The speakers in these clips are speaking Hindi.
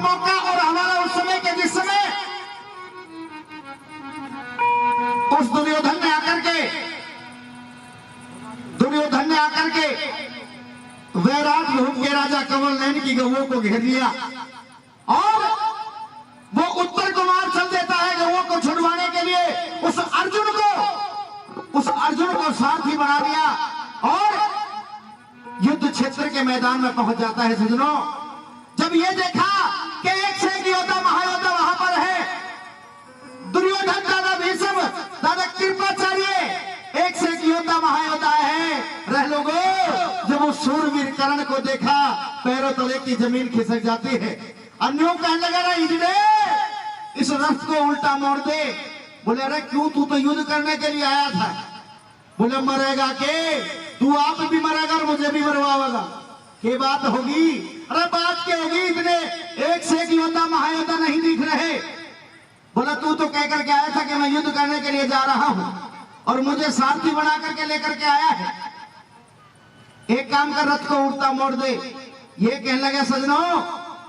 मौका और हमारा उस समय के जिस समय उस दुर्योधन ने आकर के वैराट भूम के राजा कंवर नयन की गौओं को घेर लिया और वो उत्तर कुमार चल देता है गौओं को छुड़वाने के लिए। उस अर्जुन को सारथी बना लिया और युद्ध क्षेत्र के मैदान में पहुंच जाता है। सज्जनों, जब ये देखा कि एक से एक योद्धा महायोद्धा वहां पर है, दुर्योधन, दादा भीष्म, दादा कृपाचार्य, एक से एक योद्धा महायोद्धा है। रह लोगो, जब उस शूरवीर कर्ण को देखा, पैरों तले की जमीन खिसक जाती है। अन्यों कहने लगा, ना इजड़े, इस रथ को उल्टा मोड़ दे। बोले, अरे क्यों, तू तो युद्ध करने के लिए आया था। बोले, मरेगा के, तू आप भी मरेगा और मुझे भी मरवाएगा। के बात होगी? अरे बात क्या होगी, इतने एक से एक योद्धा महायोद्धा नहीं दिख रहे। बोला, तू तो कह करके आया था कि मैं युद्ध करने के लिए जा रहा हूं और मुझे सारथी बना करके लेकर के आया है। एक काम कर, रथ को उल्टा मोड़ दे। ये कहने लगा, सजनों,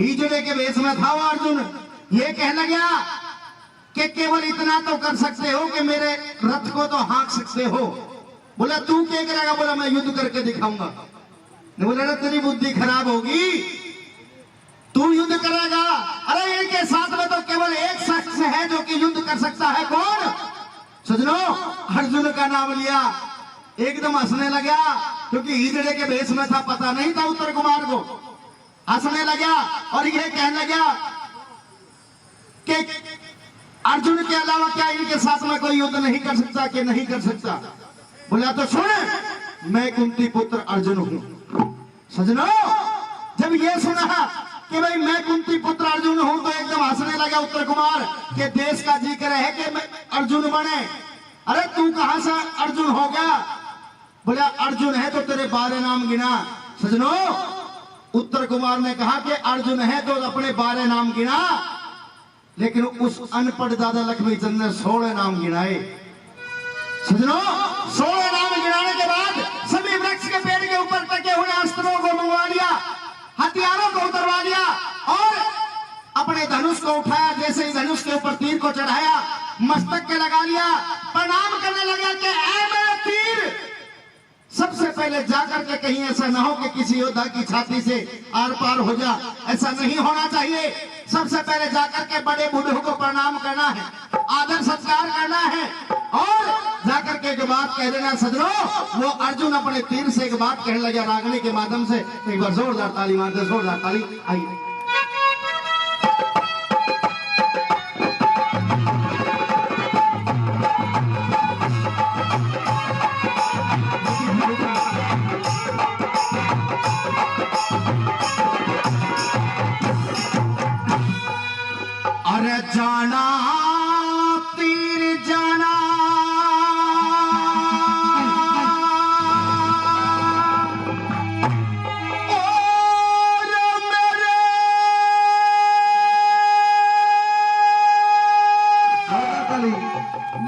ईजड़े के वेश में था वो अर्जुन। ये कहने लगा कि केवल इतना तो कर सकते हो कि मेरे रथ को तो हाँक सकते हो। बोला, तू क्या करेगा? बोला, मैं युद्ध करके दिखाऊंगा। बोला, तेरी बुद्धि खराब होगी, तू युद्ध करेगा? अरे इनके साथ में तो केवल एक शख्स है जो कि युद्ध कर सकता है। कौन? सजनों, अर्जुन का नाम लिया, एकदम हंसने लगा, क्योंकि ईजड़े के भेष में था, पता नहीं था उत्तर कुमार को। हंसने लगा और ये कहने लगा कि अर्जुन के अलावा क्या इनके साथ में कोई युद्ध नहीं कर सकता कि नहीं कर सकता? बोला, तो सुन, मैं कुंती पुत्र अर्जुन हूं। सजनों, जब ये सुना कि भाई मैं कुंती पुत्र अर्जुन हूं, तो एकदम हंसने लगा उत्तर कुमार के देश का जिक्र है कि मैं अर्जुन बने। अरे तू कहां से अर्जुन हो गया? बोला, अर्जुन है तो तेरे 12 नाम गिना। सजनों, उत्तर कुमार ने कहा कि अर्जुन है तो अपने 12 नाम गिना, लेकिन उस अनपढ़ दादा लक्ष्मी चंद ने 16 नाम गिनाए। सजनों, 16 नाम गिनाने के बाद सभी वृक्ष के पेड़ के ऊपर टके हुए अस्त्रों को मंगवा लिया, हथियारों को उतरवा लिया और अपने धनुष को उठाया। जैसे ही धनुष के ऊपर तीर को चढ़ाया, मस्तक के लगा लिया, प्रणाम करने लगा कि ऐ मेरा तीर, सबसे पहले जाकर के कहीं ऐसा ना हो कि किसी योद्धा की छाती से आर पार हो जा। ऐसा नहीं होना चाहिए। सबसे पहले जाकर के बड़े बूढ़ों को प्रणाम करना है, आदर सत्कार करना है और जाकर के एक बात कह देना। सजनों, वो अर्जुन अपने तीर से एक बात कहने लगा रागनी के माध्यम से। एक बार जोरदार ताली मारते, जोरदार ताली। आइए, अरे जाना तीर जाना, और मेरे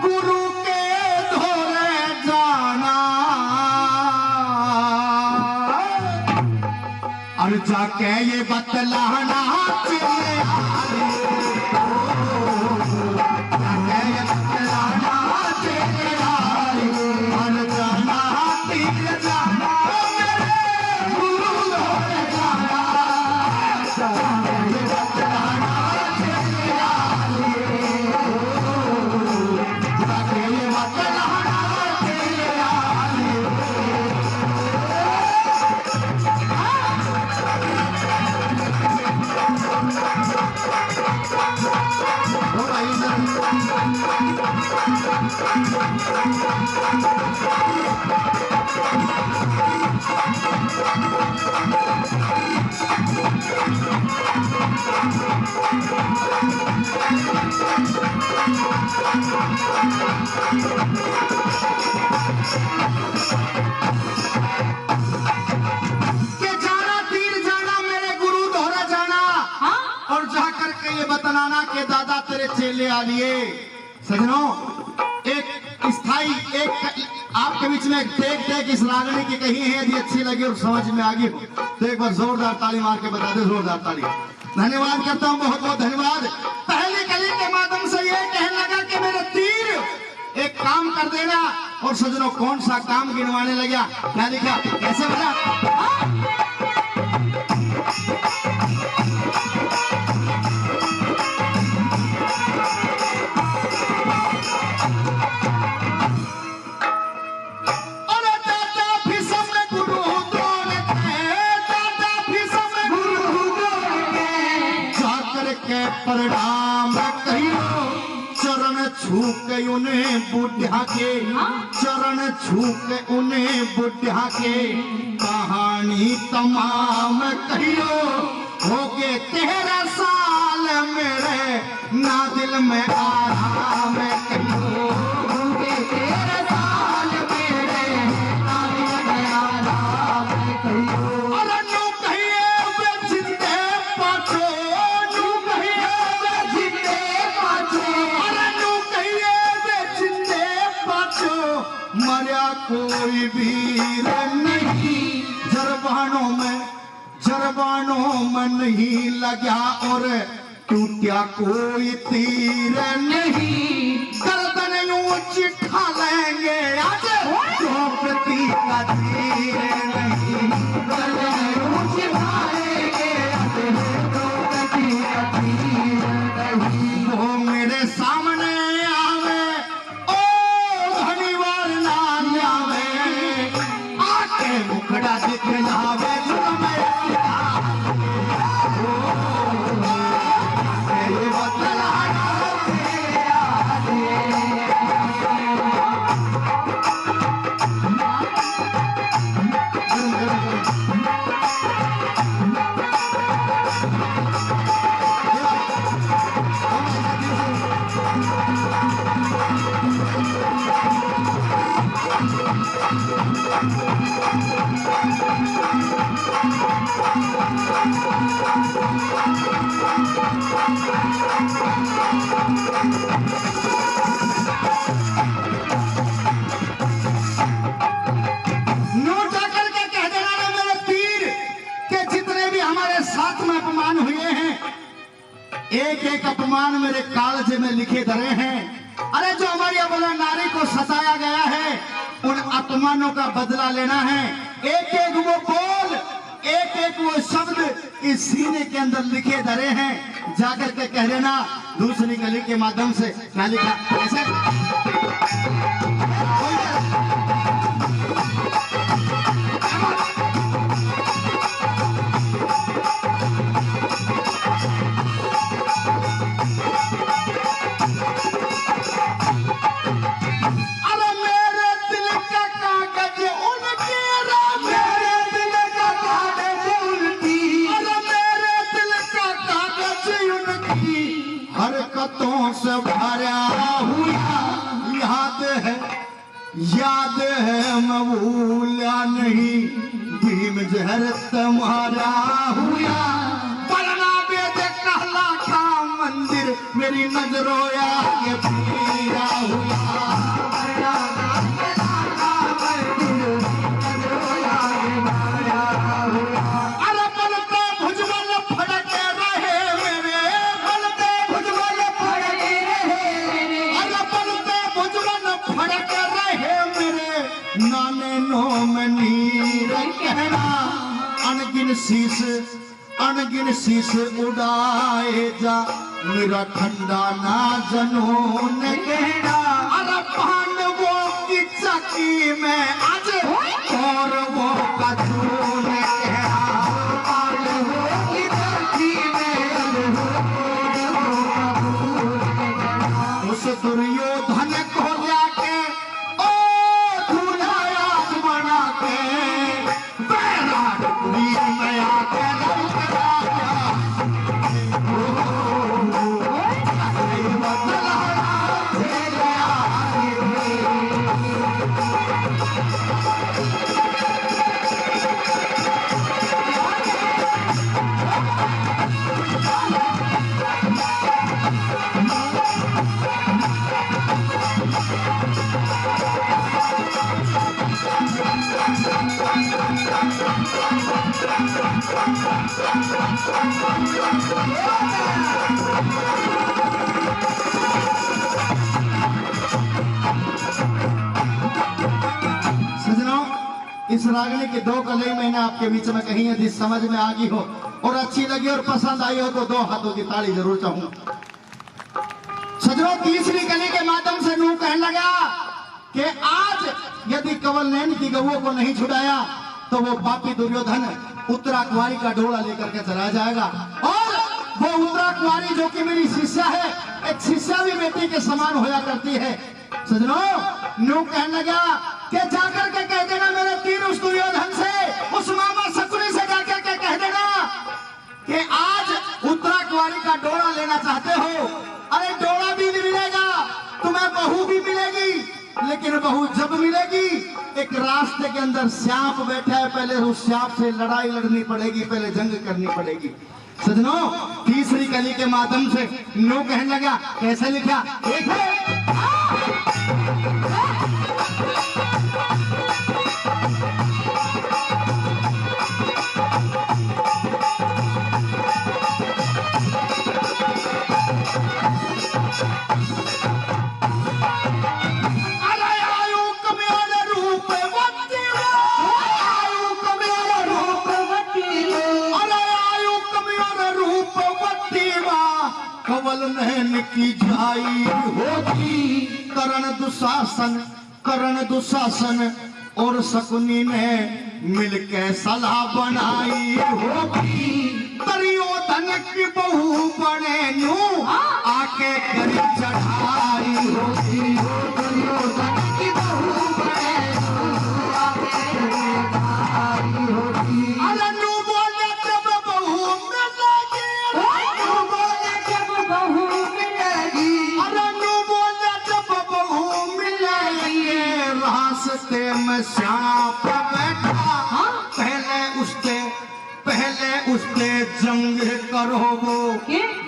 गुरु के धोरे जाना, और जाके ये बतलाना बतलाना के दादा तेरे चेले आ लिए। सजनों, एक स्थाई एक आपके बीच में टेक टेक इस रागनी की कही है, यदि अच्छी लगी और समझ में आ गई हो तो एक बार जोरदार ताली मार के बता दे। जोरदार ताली। धन्यवाद करता हूँ, बहुत बहुत धन्यवाद। पहली कली के माध्यम से ये कहने लगा कि मेरे तीर एक काम कर देना, और सजनों कौन सा काम गिनवाने लगा, क्या लिखा, कैसे बना? प्रणाम कहियो चरण छू के उन्हें बुढ़ा के, चरण छू के उन्हें बुढ़ा के, कहानी तमाम कहियो हो गए 13 साल मेरे ना दिल में आराम कहियो, हो गए 13 साल मेरे ना दिल में आराम कहियो। अरे नो कहिए वे जिंदे पाछो, मरा कोई वीर नहीं, जरबानों में नहीं लगा, और टूटा कोई तीर नहीं, गर्दन यूं चिट्ठा लेंगे आज द्रौपदी का तीर नहीं, गर्दन यूं चिट्ठा लेंगे आज द्रौपदी का तीर नहीं। वो मेरे सामने आवे मुखड़ा दिखलावे अपमान हुए हैं, एक एक अपमान मेरे कालजे में लिखे धरे हैं। अरे जो हमारी अबला नारी को सताया गया है, उन अपमानों का बदला लेना है। एक एक वो बोल, एक एक वो शब्द इस सीने के अंदर लिखे धरे हैं, जाकर के कह देना दूसरी गली के माध्यम से क्या लिखा, ऐसे हरकतों से भरा हुआ, याद है मैं भूला नहीं, भीम जहर तुम्हारा हुआ, पलना वेद कहला का मंदिर मेरी नजरों आगे पीरा हुआ, अनगिन शीश उड़ाए जा, मेरा ठंडा ना जनून कहना। अरे पांडवों की चक्की में आज कौरवों का खून कहना, पांडवों की चक्की में कौरवों का खून कहना। उस दुर्योधन को जाके ओ दूल्हा याद बना के, में आके सजनों, इस रागनी की दो कली मैंने आपके बीच में कही है, जिस समझ में आ गई हो और अच्छी लगी और पसंद आई हो तो दो हाथों की ताली जरूर चाहूं। सजनों, तीसरी कली के माध्यम से नूह कहने लगा कि आज यदि कंवल नैन की गऊओं को नहीं छुड़ाया तो वो पापी दुर्योधन उत्तरा कुंवारी का डोला लेकर के चला जाएगा। और वो उत्तरा कुंवारी जो कि मेरी शिष्या है, एक शिष्या भी बेटी के समान होया करती है। सजनों, नूह कहने लगा कि जाकर के कह देना मेरे तीर उस दुर्योधन से, उस मामा शकुनी से जाकर के कह देना कि आज उत्तरा कुंवारी का डोला लेना चाहते हो। अरे डोला भी नहीं मिलेगा, तुम्हें बहू भी मिलेगी, लेकिन बहू जब मिलेगी एक रास्ते के अंदर सांप बैठा है, पहले उस सांप से लड़ाई लड़नी पड़ेगी, पहले जंग करनी पड़ेगी। सजनों, तीसरी कली के माध्यम से नूह कहने लगा, कैसे लिखा कंवल नैन की जाई होगी, करण दुशासन और शकुनी ने मिलके सलाह बनाई होगी। दुर्योधन की बहू बने नूह आके करी चढ़ाई होगी। दुर्योधन की बहू बने नूह आके चढ़ाई होगी। अरे नूह बोले जब बहू मिलेगी, नूह बोले जब बहू मिलेगी, अरे नूह बोले जब बहू मिलेगी, रास्ते में सांप बैठा, पहले उसके जंग करो वो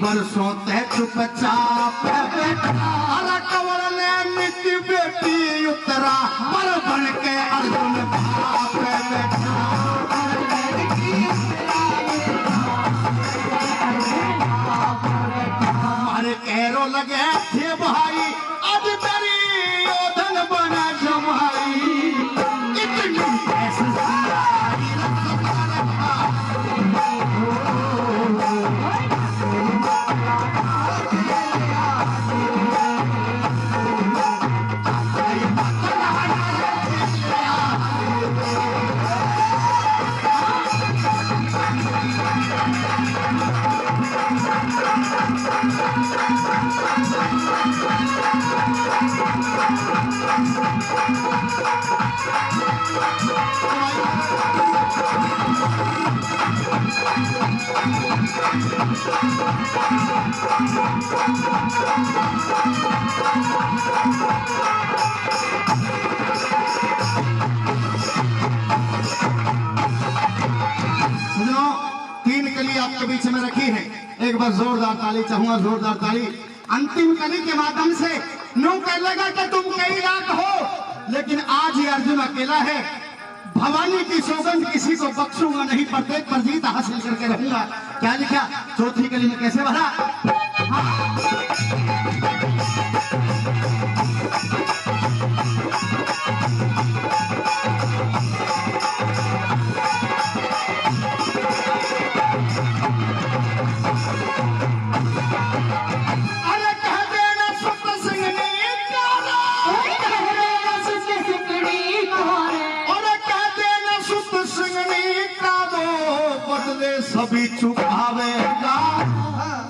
वर्षों तक चुपचाप बैठा। अरे कंवल नैन की बेटी उत्तरा पर बन के अर्जुन भाप बैठा। हमारे कहरो लगे थे भाई, आज दुर्योधन बना जमाई, इतनी ऐसी तीन कली आपके बीच में रखी है, एक बार जोरदार ताली चाहूंगा, जोरदार ताली। अंतिम कली के माध्यम से नूह कहने लगा कि तुम कई लाख हो, लेकिन आज ये अर्जुन अकेला है। भवानी की सौगंध किसी को बख्शूंगा नहीं, प्रत्येक पर जीत हासिल करके रहूंगा। क्या लिखा चौथी कली में, कैसे भरा? सभी चुकावेगा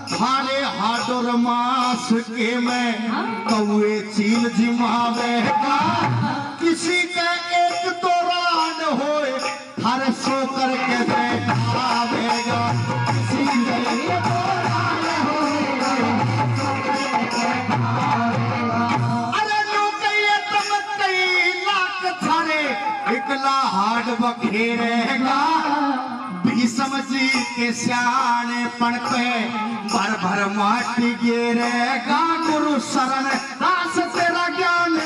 खाने हाडोर मास के में कौए चील जिमावेगा। किसी के एक दौरान होए हर सो करके बैठावेगा, किसी के एक दौरान होए अरे नो कहिए तुम कई लाख थारे इकला हाड बखेरेगा। समझी के सियाने पण पे भर भर माटी गिरेगा। गुरु शरण दास तेरा ज्ञान